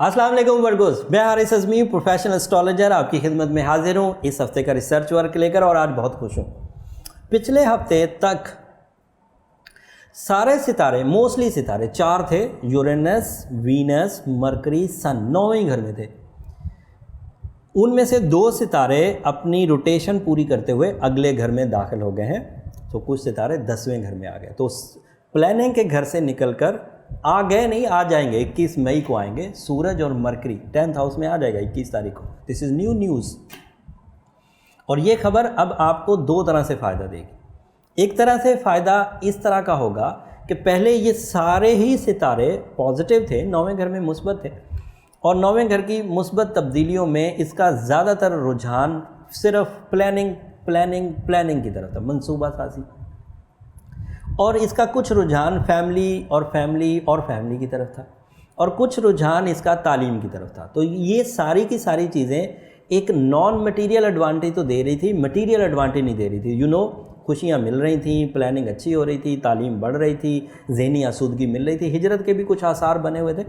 अस्सलाम वालेकुम वर्गोस, मैं हारिस अज़मी प्रोफेशनल एस्ट्रोलॉजर आपकी खिदमत में हाजिर हूँ इस हफ्ते का रिसर्च वर्क लेकर। और आज बहुत खुश हूँ। पिछले हफ्ते तक सारे सितारे, मोस्टली सितारे 4 थे, यूरेनस, वीनस, मरकरी, सन 9वें घर में थे। उनमें से 2 सितारे अपनी रोटेशन पूरी करते हुए अगले घर में दाखिल हो गए हैं, तो कुछ सितारे 10वें घर में आ गए। तो प्लानिंग के घर से निकलकर आ गए नहीं, आ जाएंगे। 21 मई को आएंगे। सूरज और मरकरी 10th हाउस में आ जाएगा 21 तारीख को। This is new news. और ये खबर अब आपको 2 तरह से फ़ायदा देगी। एक तरह से फ़ायदा इस तरह का होगा कि पहले ये सारे ही सितारे पॉजिटिव थे, 9वें घर में मुस्बत थे, और 9वें घर की मुस्बत तब्दीलियों में इसका ज़्यादातर रुझान सिर्फ प्लानिंग की तरफ था, मनसूबा साजी। और इसका कुछ रुझान फैमिली की तरफ था, और कुछ रुझान इसका तालीम की तरफ था। तो ये सारी की सारी चीज़ें एक नॉन मटीरियल एडवांटेज तो दे रही थी, मटीरियल एडवांटेज नहीं दे रही थी। खुशियाँ मिल रही थी, प्लानिंग अच्छी हो रही थी, तालीम बढ़ रही थी, ज़हनी आसूदगी मिल रही थी, हिजरत के भी कुछ आसार बने हुए थे।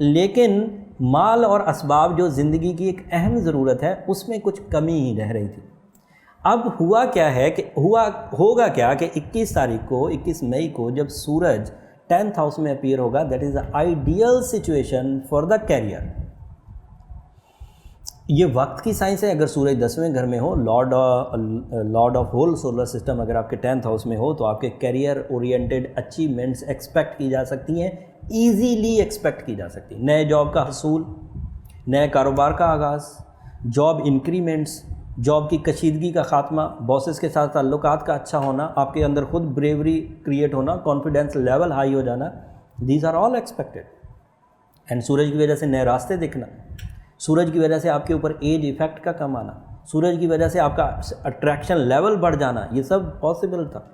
लेकिन माल और असबाब जो ज़िंदगी की एक अहम ज़रूरत है, उसमें कुछ कमी ही रह रही थी। अब होगा क्या कि 21 मई को जब सूरज 10th हाउस में अपीयर होगा, that is the ideal situation for the career. ये वक्त की साइंस है। अगर सूरज 10वें घर में हो, lord of whole solar system अगर आपके 10th हाउस में हो, तो आपके कैरियर ओरिएंटेड अचीवमेंट्स एक्सपेक्ट की जा सकती हैं, ईजीली एक्सपेक्ट की जा सकती हैं। नए जॉब का हसूल, नए कारोबार का आगाज़, जॉब इंक्रीमेंट्स, जॉब की कशीदगी का खात्मा, बॉसेस के साथ ताल्लुकात का अच्छा होना, आपके अंदर खुद ब्रेवरी क्रिएट होना, कॉन्फिडेंस लेवल हाई हो जाना, these are all expected. And सूरज की वजह से नए रास्ते दिखना, सूरज की वजह से आपके ऊपर एज इफेक्ट का कम आना, सूरज की वजह से आपका अट्रैक्शन लेवल बढ़ जाना, ये सब पॉसिबल था।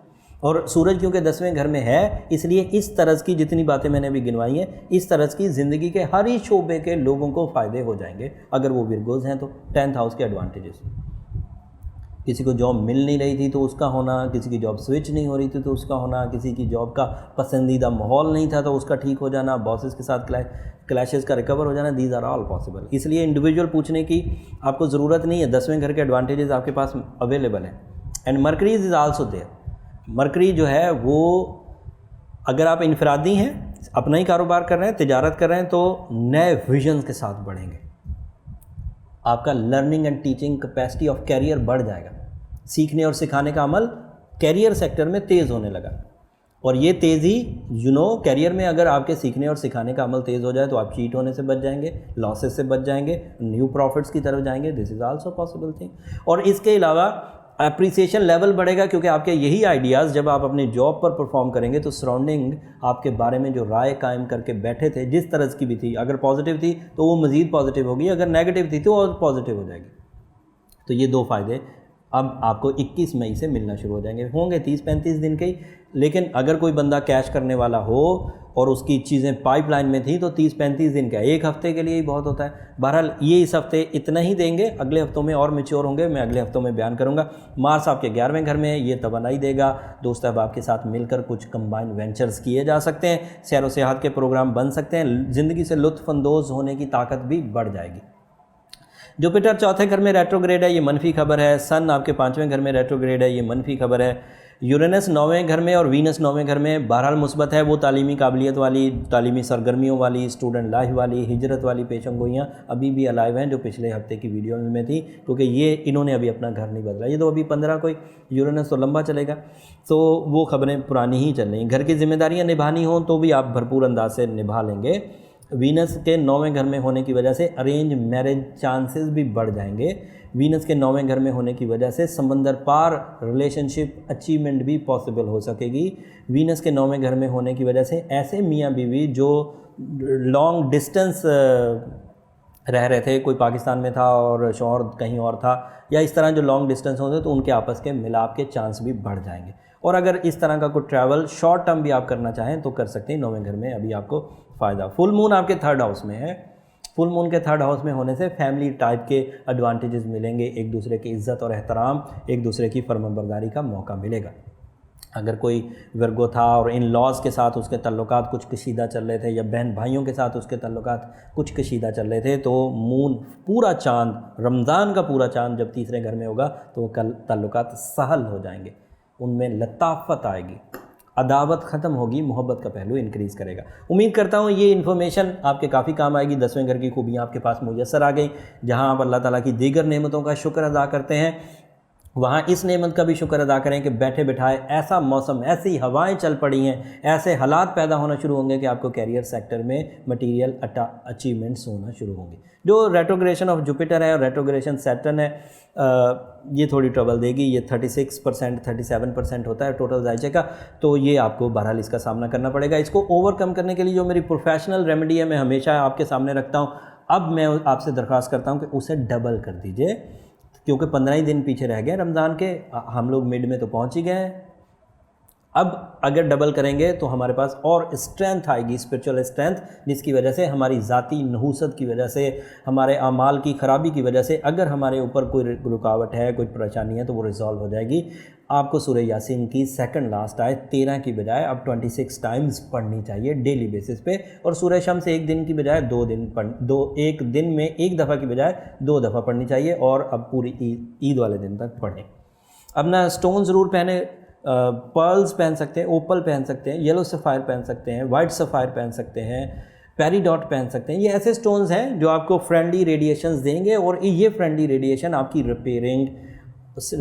और सूरज क्योंकि 10वें घर में है, इसलिए इस तरह की जितनी बातें मैंने अभी गिनवाई हैं, इस तरह की ज़िंदगी के हर ही शोबे के लोगों को फ़ायदे हो जाएंगे अगर वो विरगोज़ हैं तो। 10th हाउस के एडवांटेजेस, किसी को जॉब मिल नहीं रही थी तो उसका होना, किसी की जॉब स्विच नहीं हो रही थी तो उसका होना, किसी की जॉब का पसंदीदा माहौल नहीं था तो उसका ठीक हो जाना, बॉसेस के साथ क्लैशेस का रिकवर हो जाना, दीज आर ऑल पॉसिबल। इसलिए इंडिविजुअल पूछने की आपको ज़रूरत नहीं है, 10वें घर के एडवांटेजेस आपके पास अवेलेबल हैं। And mercury is also there. Mercury जो है वो, अगर आप इनफरादी हैं, अपना ही कारोबार कर रहे हैं, तिजारत कर रहे हैं, तो नए विजन्स के साथ बढ़ेंगे। आपका learning and teaching capacity of career बढ़ जाएगा। सीखने और सिखाने का अमल कैरियर सेक्टर में तेज़ होने लगा। और ये तेज़ी कैरियर में अगर आपके सीखने और सिखाने का अमल तेज़ हो जाए तो आप चीट होने से बच जाएंगे, लॉसेस से बच जाएंगे, न्यू प्रॉफिट्स की तरफ जाएंगे। This is also possible thing. और इसके अलावा अप्रिसिएशन लेवल बढ़ेगा, क्योंकि आपके यही आइडियाज़ जब आप अपनी जॉब पर परफॉर्म करेंगे तो सराउंडिंग आपके बारे में जो राय कायम करके बैठे थे, जिस तरह की भी थी, अगर पॉजिटिव थी तो वो मज़ीद पॉजिटिव होगी, अगर नेगेटिव थी तो और पॉजिटिव हो जाएगी। तो ये 2 फ़ायदे अब आपको 21 मई से मिलना शुरू हो जाएंगे। होंगे 30-35 दिन के ही, लेकिन अगर कोई बंदा कैश करने वाला हो और उसकी चीज़ें पाइपलाइन में थी तो 30-35 दिन का, 1 हफ्ते के लिए ही बहुत होता है। बहरहाल ये इस हफ्ते इतना ही देंगे, अगले हफ्तों में और मैच्योर होंगे, मैं अगले हफ्तों में बयान करूंगा। मार्स आपके 11वें घर में है, ये तवानाई देगा। दोस्त अहबाब के साथ मिलकर कुछ कंबाइन वेंचर्स किए जा सकते हैं, सैर व सियाहत के प्रोग्राम बन सकते हैं, ज़िंदगी से लुत्फ़अंदोज़ होने की ताकत भी बढ़ जाएगी। जुपिटर 4थे घर में रेट्रोग्रेड है, ये मनफी खबर है। सन आपके 5वें घर में रेट्रोग्रेड है, ये मनफी खबर है। यूरेनस 9वें घर में और वीनस 9वें घर में बहरहाल मुस्बत है। वो तालीमी काबिलियत वाली, तालीमी सरगर्मियों वाली, स्टूडेंट लाइफ वाली, हिजरत वाली पेशंगोइयाँ अभी भी अलाइव हैं, जो पिछले हफ्ते की वीडियो में थी, क्योंकि ये इन्होंने अभी अपना घर नहीं बदला। ये तो अभी 15 को यूरेनस तो लंबा चलेगा, तो वो खबरें पुरानी ही चल रही हैं। घर की जिम्मेदारियाँ निभानी हों तो भी आप भरपूर अंदाज से निभा लेंगे। वीनस के 9वें घर में होने की वजह से अरेंज मैरिज चांसेस भी बढ़ जाएंगे। वीनस के 9वें घर में होने की वजह से समंदर पार रिलेशनशिप अचीवमेंट भी पॉसिबल हो सकेगी। वीनस के 9वें घर में होने की वजह से ऐसे मियाँ बीवी जो लॉन्ग डिस्टेंस रह रहे थे, कोई पाकिस्तान में था और शौहर कहीं और था, या इस तरह जो लॉन्ग डिस्टेंस होते, तो उनके आपस के मिलाप के चांस भी बढ़ जाएंगे। और अगर इस तरह का कोई ट्रैवल शॉर्ट टर्म भी आप करना चाहें तो कर सकते हैं। 9वें घर में अभी आपको फ़ायदा। फुल मून आपके 3rd हाउस में है। फुल मून के 3rd हाउस में होने से फैमिली टाइप के एडवांटेजेस मिलेंगे, एक दूसरे की इज़्ज़त और एहतराम, एक दूसरे की फर्माबरदारी का मौका मिलेगा। अगर कोई वर्गो था और इन लॉज के साथ उसके तल्लुकात कुछ कशीदा चल रहे थे, या बहन भाइयों के साथ उसके तल्लुकात कुछ कशीदा चल रहे थे, तो मून पूरा चाँद, रमज़ान का पूरा चाँद जब तीसरे घर में होगा तो वो तल्लुकात सहल हो जाएंगे, उनमें लताफत आएगी, अदावत ख़त्म होगी, मोहब्बत का पहलू इंक्रीज़ करेगा। उम्मीद करता हूँ ये इन्फॉर्मेशन आपके काफ़ी काम आएगी। 10वें घर की खूबियाँ आपके पास मुयस्सर आ गई। जहाँ आप अल्लाह ताला की दीगर नेमतों का शुक्र अदा करते हैं, वहाँ इस नेमत का भी शुक्र अदा करें कि बैठे बिठाए ऐसा मौसम, ऐसी हवाएं चल पड़ी हैं, ऐसे हालात पैदा होना शुरू होंगे कि आपको कैरियर सेक्टर में मटीरियल अचीवमेंट्स होना शुरू होंगे। जो रेट्रोग्रेशन ऑफ जुपिटर है और रेट्रोग्रेशन सैटर्न है, ये थोड़ी ट्रबल देगी। ये 36% 37% होता है टोटल जायचे का, तो ये आपको बहरहाल इसका सामना करना पड़ेगा। इसको ओवरकम करने के लिए जो मेरी प्रोफेशनल रेमेडी है मैं हमेशा आपके सामने रखता हूँ। अब मैं आपसे दरख्वास्त करता हूँ कि उसे डबल कर दीजिए, क्योंकि 15 ही दिन पीछे रह गए रमज़ान के, हम लोग मिड में तो पहुंच ही गए हैं। अब अगर डबल करेंगे तो हमारे पास और स्ट्रेंथ आएगी, स्पिरिचुअल स्ट्रेंथ, जिसकी वजह से हमारी ज़ाती नहूसत की वजह से, हमारे अमाल की ख़राबी की वजह से अगर हमारे ऊपर कोई रुकावट है, कोई परेशानी है, तो वो रिजॉल्व हो जाएगी। आपको सूरह यासीन की सेकंड लास्ट आयत 13 की बजाय अब 26 टाइम्स पढ़नी चाहिए डेली बेसिस पे, और सूरह शम्स एक दिन की बजाय एक दिन में एक दफ़ा की बजाय 2 दफ़ा पढ़नी चाहिए, और अब पूरी ईद वाले दिन तक पढ़ें। अब ना स्टोन ज़रूर पहने, पर्ल्स पहन सकते हैं, ओपल पहन सकते हैं, येलो सफ़ायर पहन सकते हैं, वाइट सफ़ायर पहन सकते हैं, पेरीडॉट पहन सकते हैं। ये ऐसे स्टोन्स हैं जो आपको फ्रेंडली रेडिएशंस देंगे, और ये फ्रेंडली रेडिएशन आपकी repairing,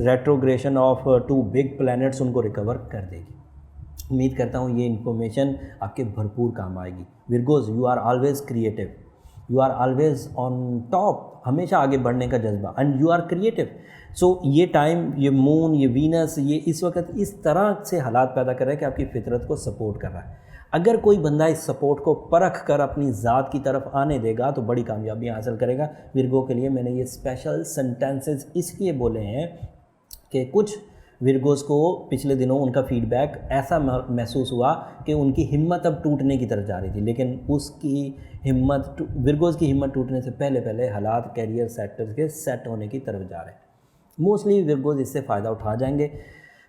retrogression of 2 big planets उनको रिकवर कर देगी। उम्मीद करता हूँ ये इन्फॉर्मेशन आपके भरपूर काम आएगी। Virgos, you are always creative, you are always on top, हमेशा आगे बढ़ने का जज्बा, and you are creative. So ये टाइम, ये मून, ये वीनस, ये इस वक्त इस तरह से हालात पैदा कर रहा है कि आपकी फितरत को सपोर्ट कर रहा है। अगर कोई बंदा इस सपोर्ट को परख कर अपनी ज़ात की तरफ आने देगा तो बड़ी कामयाबियाँ हासिल करेगा। विर्गो के लिए मैंने ये स्पेशल सेंटेंसेस इसलिए बोले हैं कि कुछ विर्गोस को पिछले दिनों उनका फीडबैक ऐसा महसूस हुआ कि उनकी हिम्मत अब टूटने की तरफ जा रही थी, लेकिन उसकी हिम्मत, विर्गोस की हिम्मत टूटने से पहले पहले हालात कैरियर सेक्टर के सेट होने की तरफ जा रहे हैं। मोस्टली विर्गोस इससे फ़ायदा उठा जाएंगे।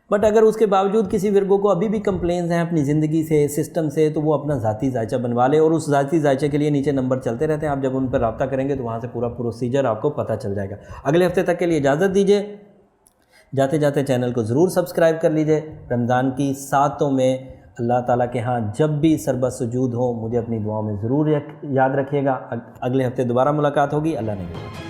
बट अगर उसके बावजूद किसी विर्गो को अभी भी कंप्लेंट्स हैं अपनी ज़िंदगी से, सिस्टम से, तो वो अपना ज़ाती जायचा बनवा ले, और उस ज़ाती जायचे के लिए नीचे नंबर चलते रहते हैं। आप जब उन पर रब्ता करेंगे तो वहाँ से पूरा प्रोसीजर आपको पता चल जाएगा। अगले हफ्ते तक के लिए इजाज़त दीजिए। जाते जाते चैनल को ज़रूर सब्सक्राइब कर लीजिए। रमज़ान की सातों में अल्लाह ताला के यहाँ जब भी सरबत सुजूद हो, मुझे अपनी दुआओं में ज़रूर याद रखिएगा। अगले हफ्ते दोबारा मुलाकात होगी। अल्लाह ने